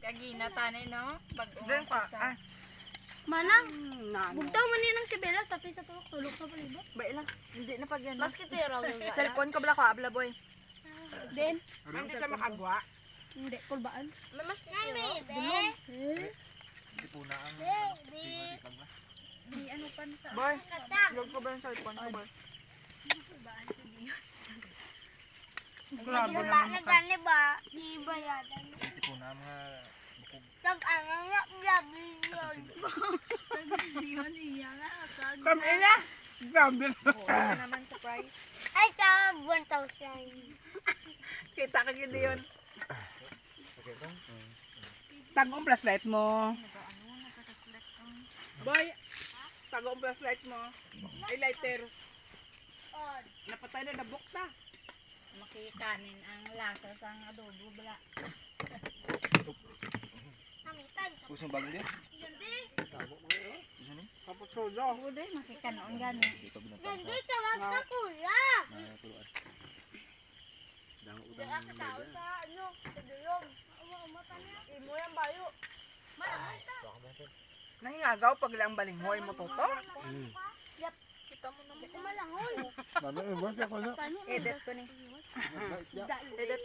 Kagina tanay no? Diyan pa. Ah, Manang, nana. bugtaw man ni ng sibela sa sa tulok sa palibot. Ba lang. Hindi na pag yan. Basketero yung Cellphone ko bala ko, abla boy. Then, Hindi siya makagwa. hindi kulbaan. Basketero? Dulong. Hindi po na ang Di ano pa sa. Boy, log ko ba yung cellphone ko, boy? Grabe naman ka. Gani ba? Di ba yan? hindi po na mga bukog Tag-ano nga, grabe yun. Di man iya nga. Come in na. Grabe. Oo naman sa price. Ay, tawag 1,000. Kita ka gindi yun. okay ito Tagong flashlight mo. Boy, tagong flashlight mo. Ay, lighter. On. Napatay na nabukta. Makikanin ang lasa sa adobo bala. Namitan. pusong bagong din Kaputsudo. Ude makikanon gani. dito binatang Gandi, tawag ka kuya. na tuluan dang Di udang ako tawag sa ano, sa dulong. Umata niya. Imo yung bayo. Malamay ta. Nahingagaw pag lang balinghoy mo toto. Kita mo naman. Kumalangoy. Mami, eh, basta ko na. Edit ko ni. Edit